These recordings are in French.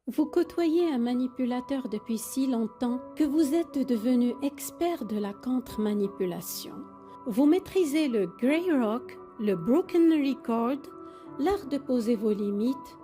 Vous côtoyez un manipulateur depuis si longtemps que vous êtes devenu expert de la contre-manipulation. Vous maîtrisez le Grey Rock, le Broken Record, l'art de poser vos limites,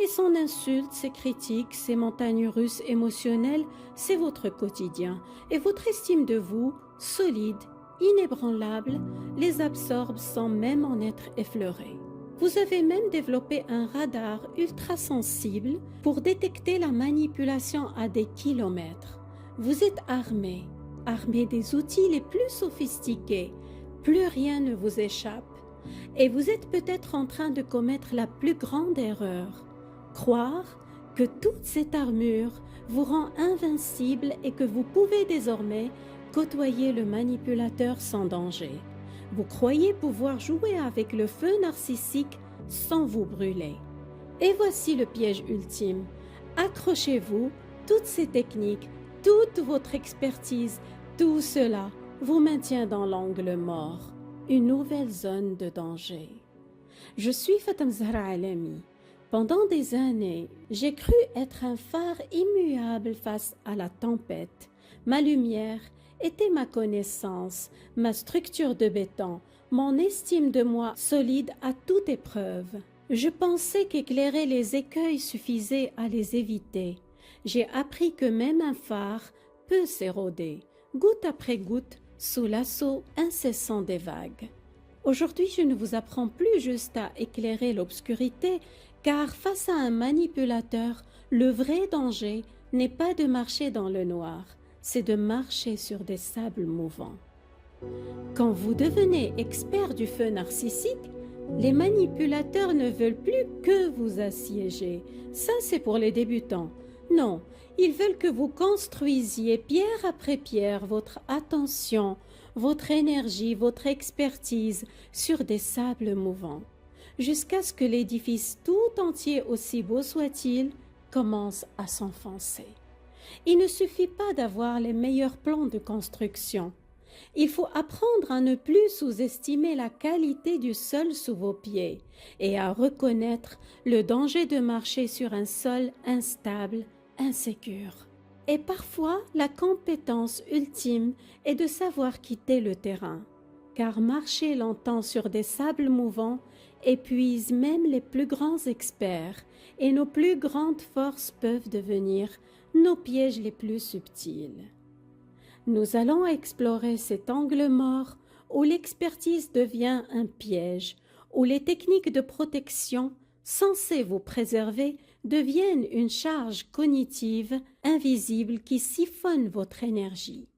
et son insulte, ses critiques, ses montagnes russes émotionnelles, c'est votre quotidien. Et votre estime de vous, solide, inébranlable, les absorbe sans même en être effleuré. Vous avez même développé un radar ultra sensible pour détecter la manipulation à des kilomètres. Vous êtes armé des outils les plus sophistiqués. Plus rien ne vous échappe. Et vous êtes peut-être en train de commettre la plus grande erreur. Croire que toute cette armure vous rend invincible et que vous pouvez désormais côtoyer le manipulateur sans danger. Vous croyez pouvoir jouer avec le feu narcissique sans vous brûler. Et voici le piège ultime. Accrochez-vous, toutes ces techniques, toute votre expertise, tout cela vous maintient dans l'angle mort, une nouvelle zone de danger. Je suis Fatem Zahra Alami. Pendant des années, j'ai cru être un phare immuable face à la tempête. Ma lumière était ma connaissance, ma structure de béton, mon estime de moi solide à toute épreuve. Je pensais qu'éclairer les écueils suffisait à les éviter. J'ai appris que même un phare peut s'éroder, goutte après goutte, sous l'assaut incessant des vagues. Aujourd'hui, je ne vous apprends plus juste à éclairer l'obscurité, car face à un manipulateur, le vrai danger n'est pas de marcher dans le noir, c'est de marcher sur des sables mouvants. Quand vous devenez expert du feu narcissique, les manipulateurs ne veulent plus que vous assiéger. Ça, c'est pour les débutants. Non, ils veulent que vous construisiez pierre après pierre votre attention, votre énergie, votre expertise sur des sables mouvants, jusqu'à ce que l'édifice tout entier, aussi beau soit-il, commence à s'enfoncer. Il ne suffit pas d'avoir les meilleurs plans de construction. Il faut apprendre à ne plus sous-estimer la qualité du sol sous vos pieds et à reconnaître le danger de marcher sur un sol instable, insécure. Et parfois, la compétence ultime est de savoir quitter le terrain, car marcher longtemps sur des sables mouvants épuise même les plus grands experts, et nos plus grandes forces peuvent devenir nos pièges les plus subtils. Nous allons explorer cet angle mort où l'expertise devient un piège, où les techniques de protection censées vous préserver deviennent une charge cognitive invisible qui siphonne votre énergie.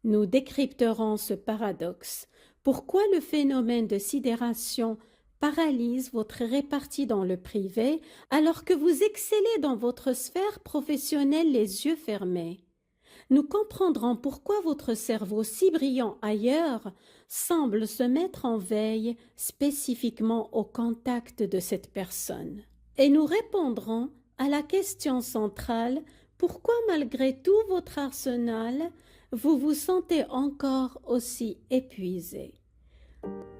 Nous décrypterons ce paradoxe. Pourquoi le phénomène de sidération paralyse votre répartie dans le privé alors que vous excellez dans votre sphère professionnelle les yeux fermés? Nous comprendrons pourquoi votre cerveau si brillant ailleurs semble se mettre en veille spécifiquement au contact de cette personne. Et nous répondrons à la question centrale: pourquoi malgré tout votre arsenal, vous vous sentez encore aussi épuisé?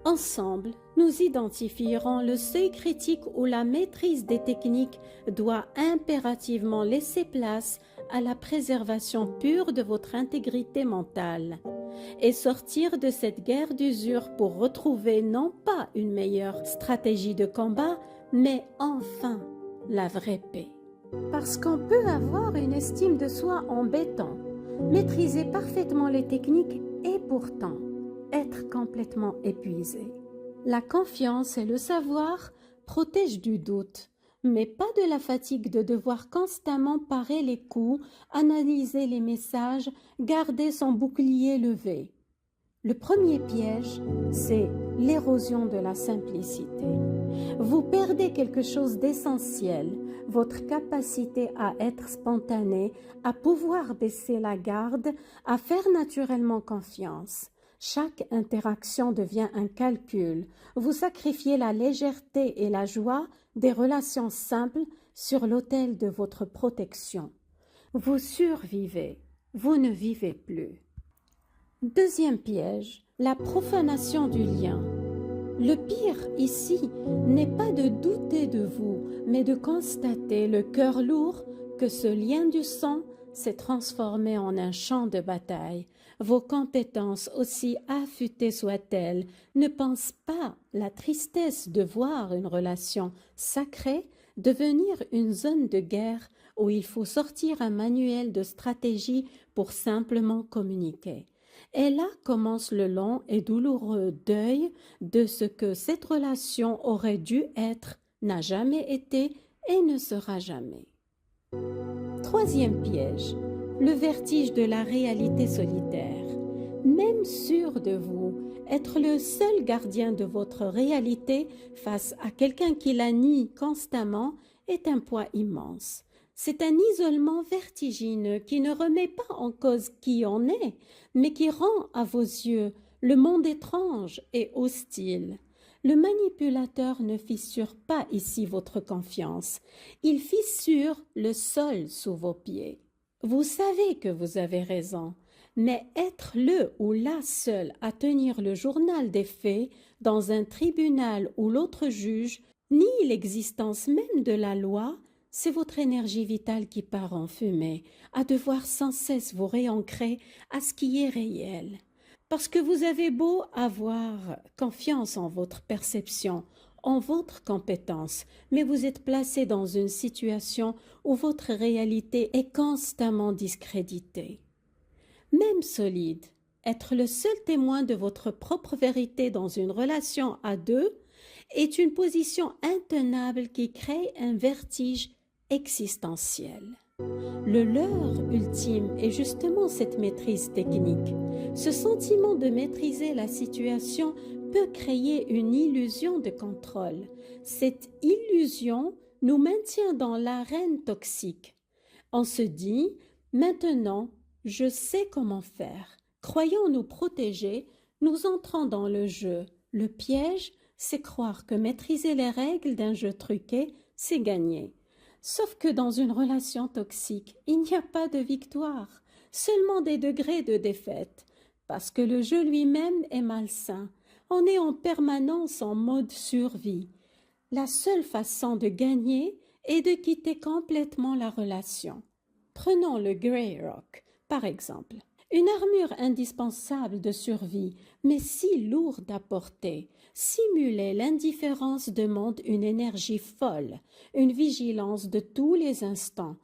Ensemble, nous identifierons le seuil critique où la maîtrise des techniques doit impérativement laisser place à la préservation pure de votre intégrité mentale et sortir de cette guerre d'usure pour retrouver non pas une meilleure stratégie de combat, mais enfin la vraie paix. Parce qu'on peut avoir une estime de soi en béton, maîtriser parfaitement les techniques et pourtant être complètement épuisé. La confiance et le savoir protègent du doute, mais pas de la fatigue de devoir constamment parer les coups, analyser les messages, garder son bouclier levé. Le premier piège, c'est l'érosion de la simplicité. Vous perdez quelque chose d'essentiel, votre capacité à être spontané, à pouvoir baisser la garde, à faire naturellement confiance. Chaque interaction devient un calcul. Vous sacrifiez la légèreté et la joie des relations simples sur l'autel de votre protection. Vous survivez, vous ne vivez plus. Deuxième piège, la profanation du lien. Le pire ici n'est pas de douter de vous, mais de constater le cœur lourd que ce lien du sang s'est transformé en un champ de bataille. Vos compétences, aussi affûtées soient-elles, ne pensent pas la tristesse de voir une relation sacrée devenir une zone de guerre où il faut sortir un manuel de stratégie pour simplement communiquer. Et là commence le long et douloureux deuil de ce que cette relation aurait dû être, n'a jamais été et ne sera jamais. Troisième piège, le vertige de la réalité solitaire. Même sûr de vous, être le seul gardien de votre réalité face à quelqu'un qui la nie constamment est un poids immense. C'est un isolement vertigineux qui ne remet pas en cause qui on est, mais qui rend à vos yeux le monde étrange et hostile. Le manipulateur ne fissure pas ici votre confiance, il fissure le sol sous vos pieds. Vous savez que vous avez raison, mais être le ou la seule à tenir le journal des faits dans un tribunal où l'autre juge nie l'existence même de la loi, c'est votre énergie vitale qui part en fumée, à devoir sans cesse vous réancrer à ce qui est réel. Parce que vous avez beau avoir confiance en votre perception, en votre compétence, mais vous êtes placé dans une situation où votre réalité est constamment discréditée. Même solide, être le seul témoin de votre propre vérité dans une relation à deux est une position intenable qui crée un vertige existentiel. Le leurre ultime est justement cette maîtrise technique. Ce sentiment de maîtriser la situation peut créer une illusion de contrôle. Cette illusion nous maintient dans l'arène toxique. On se dit « maintenant, je sais comment faire ». Croyant nous protéger, nous entrons dans le jeu. Le piège, c'est croire que maîtriser les règles d'un jeu truqué, c'est gagner. Sauf que dans une relation toxique, il n'y a pas de victoire, seulement des degrés de défaite, parce que le jeu lui-même est malsain. On est en permanence en mode survie. La seule façon de gagner est de quitter complètement la relation. Prenons le Grey Rock, par exemple. Une armure indispensable de survie, mais si lourde à porter. Simuler l'indifférence demande une énergie folle, une vigilance de tous les instants,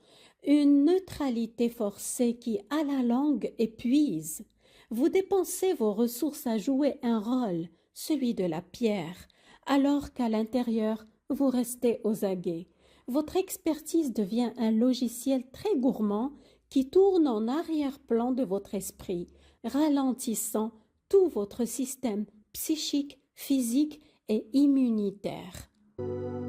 une neutralité forcée qui, à la longue, épuise. Vous dépensez vos ressources à jouer un rôle, celui de la pierre, alors qu'à l'intérieur, vous restez aux aguets. Votre expertise devient un logiciel très gourmand qui tourne en arrière-plan de votre esprit, ralentissant tout votre système psychique, physique et immunitaire.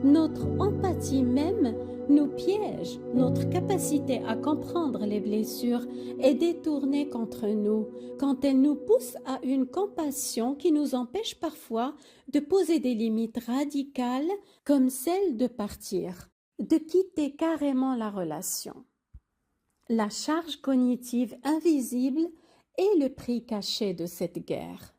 Notre empathie même nous piège, notre capacité à comprendre les blessures est détournée contre nous quand elle nous pousse à une compassion qui nous empêche parfois de poser des limites radicales comme celle de partir, de quitter carrément la relation. La charge cognitive invisible est le prix caché de cette guerre.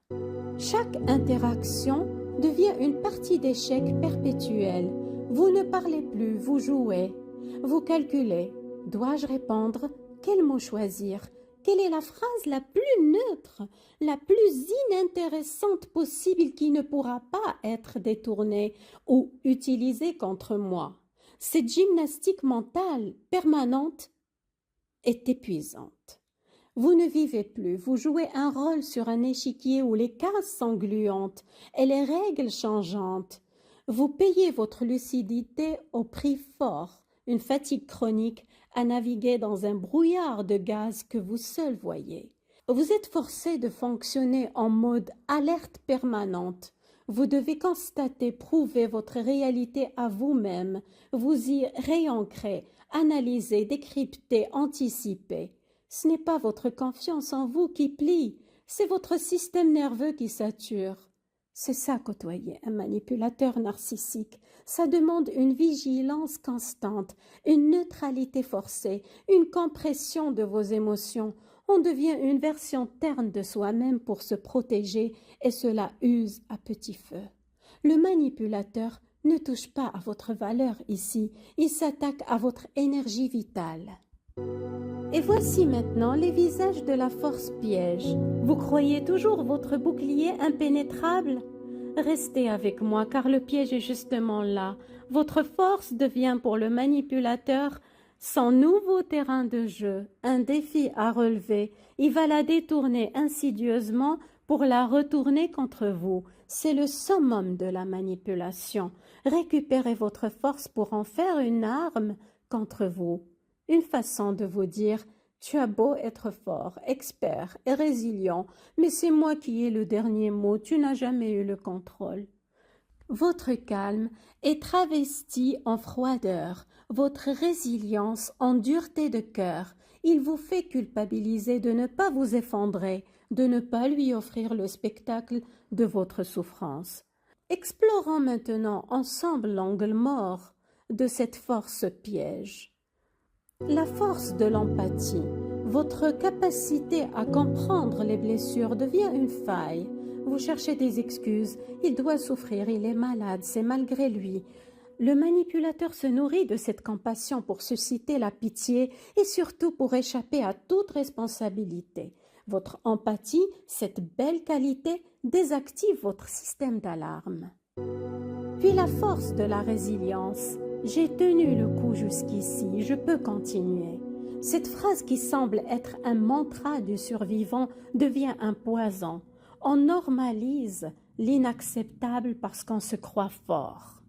Chaque interaction devient une partie d'échec perpétuelle. Vous ne parlez plus, vous jouez, vous calculez. Dois-je répondre? Quel mot choisir? Quelle est la phrase la plus neutre, la plus inintéressante possible qui ne pourra pas être détournée ou utilisée contre moi? Cette gymnastique mentale permanente est épuisante. Vous ne vivez plus, vous jouez un rôle sur un échiquier où les cases sont gluantes et les règles changeantes. Vous payez votre lucidité au prix fort, une fatigue chronique à naviguer dans un brouillard de gaz que vous seul voyez. Vous êtes forcé de fonctionner en mode alerte permanente. Vous devez constater, prouver votre réalité à vous-même, vous y réancrer, analyser, décrypter, anticiper. Ce n'est pas votre confiance en vous qui plie, c'est votre système nerveux qui sature. C'est ça côtoyer un manipulateur narcissique. Ça demande une vigilance constante, une neutralité forcée, une compression de vos émotions. On devient une version terne de soi-même pour se protéger et cela use à petit feu. Le manipulateur ne touche pas à votre valeur ici, il s'attaque à votre énergie vitale. Et voici maintenant les visages de la force piège. Vous croyez toujours votre bouclier impénétrable? Restez avec moi car le piège est justement là. Votre force devient pour le manipulateur son nouveau terrain de jeu, un défi à relever. Il va la détourner insidieusement pour la retourner contre vous. C'est le summum de la manipulation. Récupérez votre force pour en faire une arme contre vous. Une façon de vous dire « Tu as beau être fort, expert et résilient, mais c'est moi qui ai le dernier mot, tu n'as jamais eu le contrôle. » Votre calme est travesti en froideur, votre résilience en dureté de cœur. Il vous fait culpabiliser de ne pas vous effondrer, de ne pas lui offrir le spectacle de votre souffrance. Explorons maintenant ensemble l'angle mort de cette force piège. La force de l'empathie, votre capacité à comprendre les blessures devient une faille. Vous cherchez des excuses, il doit souffrir, il est malade, c'est malgré lui. Le manipulateur se nourrit de cette compassion pour susciter la pitié et surtout pour échapper à toute responsabilité. Votre empathie, cette belle qualité, désactive votre système d'alarme. Puis la force de la résilience. J'ai tenu le coup jusqu'ici, je peux continuer. Cette phrase qui semble être un mantra du survivant devient un poison. On normalise l'inacceptable parce qu'on se croit fort.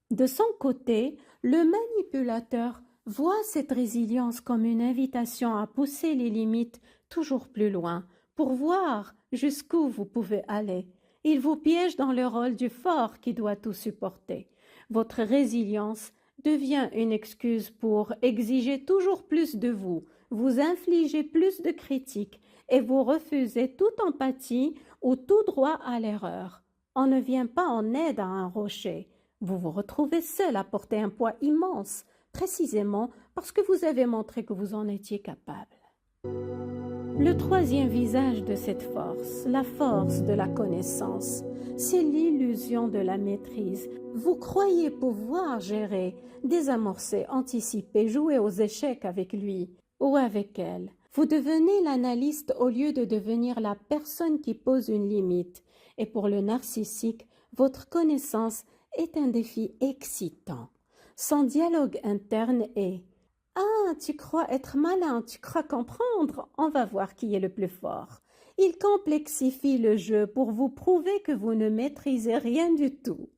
De son côté, le manipulateur voit cette résilience comme une invitation à pousser les limites toujours plus loin pour voir jusqu'où vous pouvez aller. Il vous piège dans le rôle du fort qui doit tout supporter. Votre résilience devient une excuse pour exiger toujours plus de vous, vous infliger plus de critiques et vous refuser toute empathie ou tout droit à l'erreur. On ne vient pas en aide à un rocher. Vous vous retrouvez seul à porter un poids immense, précisément parce que vous avez montré que vous en étiez capable. Le troisième visage de cette force, la force de la connaissance, c'est l'illusion de la maîtrise. Vous croyez pouvoir gérer, désamorcer, anticiper, jouer aux échecs avec lui ou avec elle. Vous devenez l'analyste au lieu de devenir la personne qui pose une limite. Et pour le narcissique, votre connaissance est un défi excitant. Son dialogue interne est « Ah, tu crois être malin, tu crois comprendre, on va voir qui est le plus fort. » Il complexifie le jeu pour vous prouver que vous ne maîtrisez rien du tout.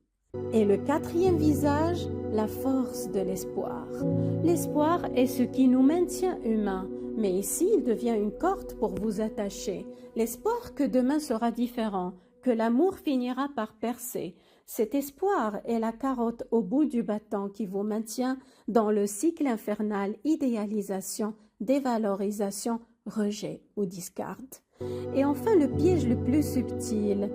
Et le quatrième visage, la force de l'espoir. L'espoir est ce qui nous maintient humains, mais ici il devient une corde pour vous attacher. L'espoir que demain sera différent, que l'amour finira par percer. Cet espoir est la carotte au bout du bâton qui vous maintient dans le cycle infernal idéalisation, dévalorisation, rejet ou discard. Et enfin le piège le plus subtil,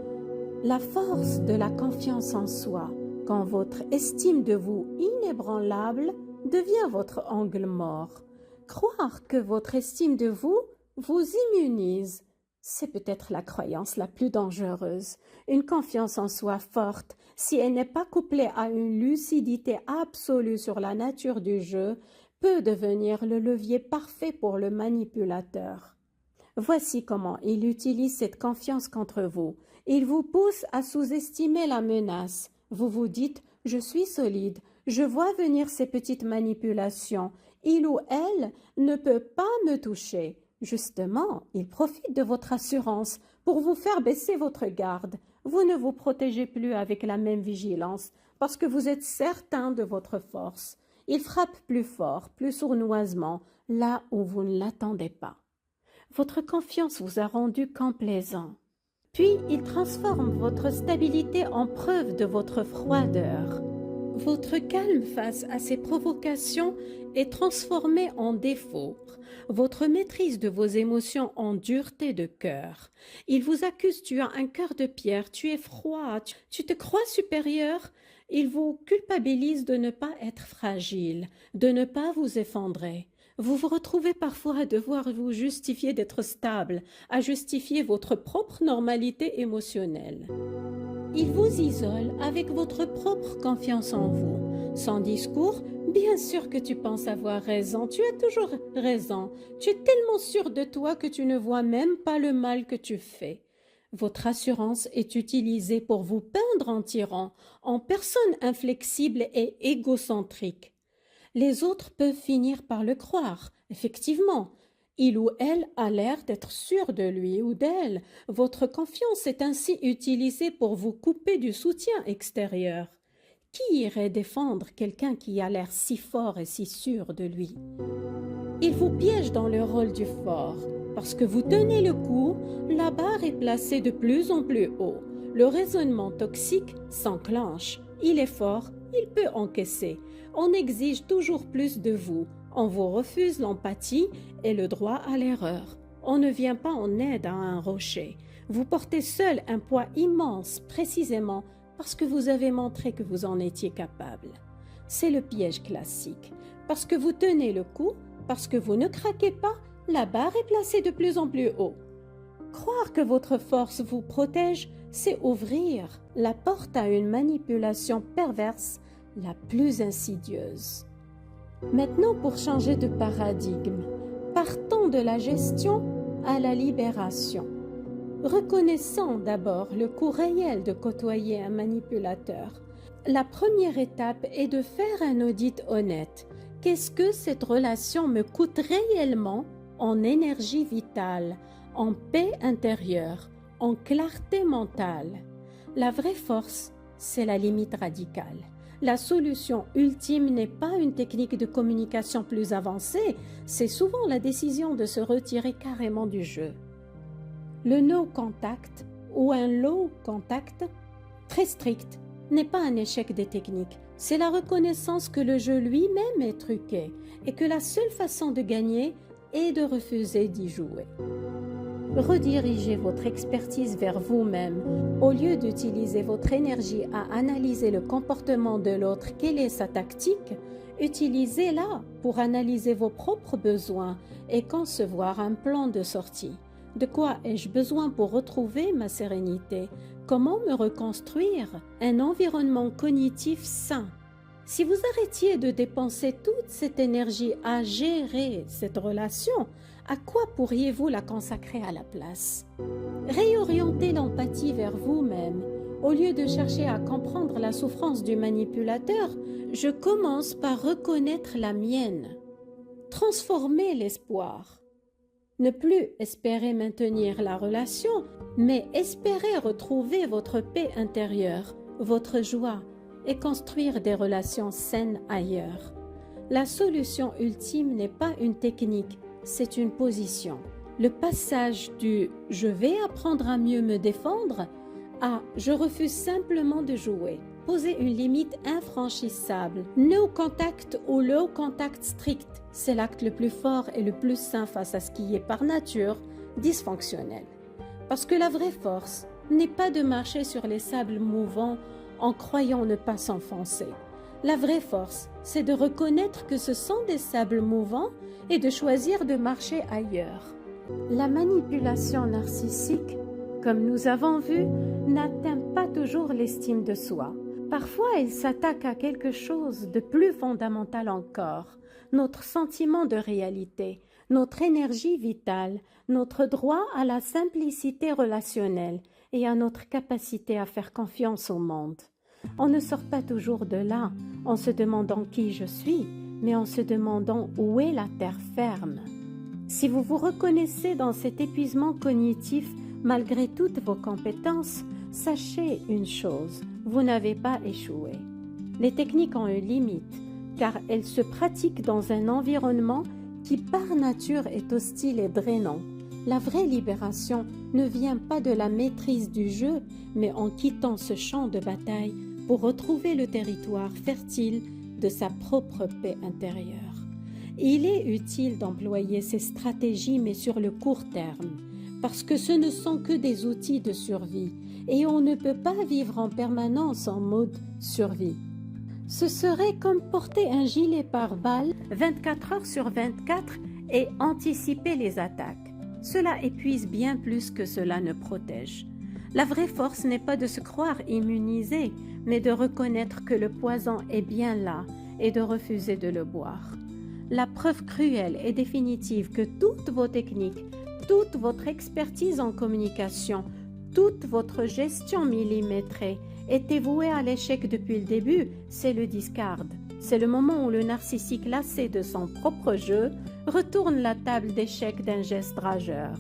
la force de la confiance en soi, quand votre estime de vous inébranlable devient votre angle mort. Croire que votre estime de vous vous immunise, c'est peut-être la croyance la plus dangereuse. Une confiance en soi forte, si elle n'est pas couplée à une lucidité absolue sur la nature du jeu, peut devenir le levier parfait pour le manipulateur. Voici comment il utilise cette confiance contre vous. Il vous pousse à sous-estimer la menace. Vous vous dites « je suis solide, je vois venir ces petites manipulations. Il ou elle ne peut pas me toucher. » Justement, il profite de votre assurance pour vous faire baisser votre garde. Vous ne vous protégez plus avec la même vigilance parce que vous êtes certain de votre force. Il frappe plus fort, plus sournoisement, là où vous ne l'attendez pas. Votre confiance vous a rendu complaisant. Puis, il transforme votre stabilité en preuve de votre froideur. Votre calme face à ces provocations est transformé en défaut. Votre maîtrise de vos émotions en dureté de cœur. Il vous accuse, tu as un cœur de pierre, tu es froid, tu te crois supérieur. Il vous culpabilise de ne pas être fragile, de ne pas vous effondrer. Vous vous retrouvez parfois à devoir vous justifier d'être stable, à justifier votre propre normalité émotionnelle. Il vous isole avec votre propre confiance en vous. Son discours, bien sûr que tu penses avoir raison, tu as toujours raison. Tu es tellement sûr de toi que tu ne vois même pas le mal que tu fais. Votre assurance est utilisée pour vous peindre en tyran, en personne inflexible et égocentrique. Les autres peuvent finir par le croire, effectivement. Il ou elle a l'air d'être sûr de lui ou d'elle. Votre confiance est ainsi utilisée pour vous couper du soutien extérieur. Qui irait défendre quelqu'un qui a l'air si fort et si sûr de lui? Il vous piège dans le rôle du fort. Parce que vous tenez le coup, la barre est placée de plus en plus haut. Le raisonnement toxique s'enclenche. Il est fort, il peut encaisser. On exige toujours plus de vous. On vous refuse l'empathie et le droit à l'erreur. On ne vient pas en aide à un rocher. Vous portez seul un poids immense, précisément parce que vous avez montré que vous en étiez capable. C'est le piège classique. Parce que vous tenez le coup, parce que vous ne craquez pas, la barre est placée de plus en plus haut. Croire que votre force vous protège, c'est ouvrir la porte à une manipulation perverse la plus insidieuse. Maintenant, pour changer de paradigme, partons de la gestion à la libération. Reconnaissons d'abord le coût réel de côtoyer un manipulateur. La première étape est de faire un audit honnête. Qu'est-ce que cette relation me coûte réellement en énergie vitale, en paix intérieure, en clarté mentale? La vraie force, c'est la limite radicale. La solution ultime n'est pas une technique de communication plus avancée, c'est souvent la décision de se retirer carrément du jeu. Le no contact ou un low contact très strict n'est pas un échec des techniques, c'est la reconnaissance que le jeu lui-même est truqué et que la seule façon de gagner est de refuser d'y jouer. Redirigez votre expertise vers vous-même. Au lieu d'utiliser votre énergie à analyser le comportement de l'autre, quelle est sa tactique, utilisez-la pour analyser vos propres besoins et concevoir un plan de sortie. De quoi ai-je besoin pour retrouver ma sérénité? Comment me reconstruire un environnement cognitif sain? Si vous arrêtiez de dépenser toute cette énergie à gérer cette relation, à quoi pourriez-vous la consacrer à la place? Réorientez l'empathie vers vous-même. Au lieu de chercher à comprendre la souffrance du manipulateur, je commence par reconnaître la mienne. Transformez l'espoir. Ne plus espérer maintenir la relation, mais espérer retrouver votre paix intérieure, votre joie, et construire des relations saines ailleurs. La solution ultime n'est pas une technique, c'est une position. Le passage du « je vais apprendre à mieux me défendre » à « je refuse simplement de jouer ». Poser une limite infranchissable. No contact ou low contact strict, c'est l'acte le plus fort et le plus sain face à ce qui est par nature dysfonctionnel. Parce que la vraie force n'est pas de marcher sur les sables mouvants en croyant ne pas s'enfoncer. La vraie force, c'est de reconnaître que ce sont des sables mouvants et de choisir de marcher ailleurs. La manipulation narcissique, comme nous avons vu, n'atteint pas toujours l'estime de soi. Parfois, elle s'attaque à quelque chose de plus fondamental encore, notre sentiment de réalité, notre énergie vitale, notre droit à la simplicité relationnelle et à notre capacité à faire confiance au monde. On ne sort pas toujours de là en se demandant qui je suis, mais en se demandant où est la terre ferme. Si vous vous reconnaissez dans cet épuisement cognitif malgré toutes vos compétences, sachez une chose, vous n'avez pas échoué. Les techniques ont une limite, car elles se pratiquent dans un environnement qui par nature est hostile et drainant. La vraie libération ne vient pas de la maîtrise du jeu, mais en quittant ce champ de bataille pour retrouver le territoire fertile de sa propre paix intérieure. Il est utile d'employer ces stratégies, mais sur le court terme, parce que ce ne sont que des outils de survie, et on ne peut pas vivre en permanence en mode survie. Ce serait comme porter un gilet pare-balles 24 heures sur 24 et anticiper les attaques. Cela épuise bien plus que cela ne protège. La vraie force n'est pas de se croire immunisé, mais de reconnaître que le poison est bien là et de refuser de le boire. La preuve cruelle et définitive que toutes vos techniques, toute votre expertise en communication, toute votre gestion millimétrée était vouée à l'échec depuis le début, c'est le discard. C'est le moment où le narcissique lassé de son propre jeu retourne la table d'échecs d'un geste rageur.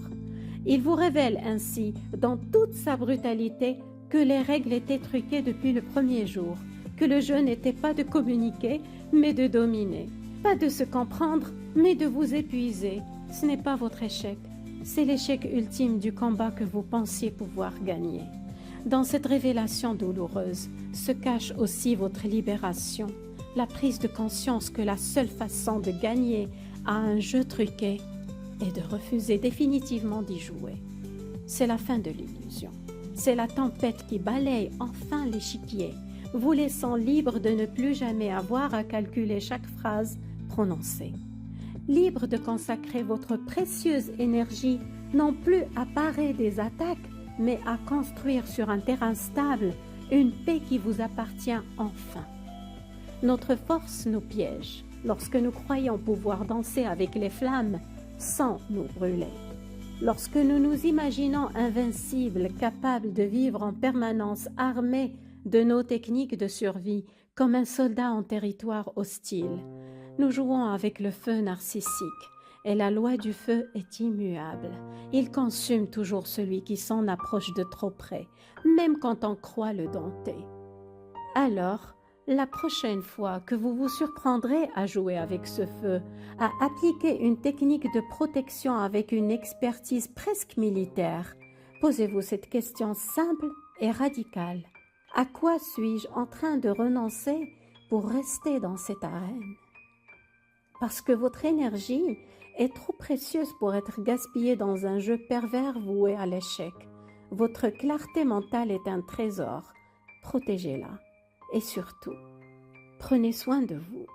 Il vous révèle ainsi, dans toute sa brutalité, que les règles étaient truquées depuis le premier jour, que le jeu n'était pas de communiquer, mais de dominer, pas de se comprendre, mais de vous épuiser. Ce n'est pas votre échec, c'est l'échec ultime du combat que vous pensiez pouvoir gagner. Dans cette révélation douloureuse se cache aussi votre libération, la prise de conscience que la seule façon de gagner à un jeu truqué est de refuser définitivement d'y jouer. C'est la fin de l'illusion. C'est la tempête qui balaye enfin l'échiquier, vous laissant libre de ne plus jamais avoir à calculer chaque phrase prononcée. Libre de consacrer votre précieuse énergie non plus à parer des attaques, mais à construire sur un terrain stable une paix qui vous appartient enfin. Notre force nous piège lorsque nous croyons pouvoir danser avec les flammes sans nous brûler. Lorsque nous nous imaginons invincibles, capables de vivre en permanence armés de nos techniques de survie comme un soldat en territoire hostile, nous jouons avec le feu narcissique et la loi du feu est immuable. Il consume toujours celui qui s'en approche de trop près, même quand on croit le dompter. Alors, la prochaine fois que vous vous surprendrez à jouer avec ce feu, à appliquer une technique de protection avec une expertise presque militaire, posez-vous cette question simple et radicale. À quoi suis-je en train de renoncer pour rester dans cette arène? Parce que votre énergie est trop précieuse pour être gaspillée dans un jeu pervers voué à l'échec. Votre clarté mentale est un trésor. Protégez-la. Et surtout, prenez soin de vous.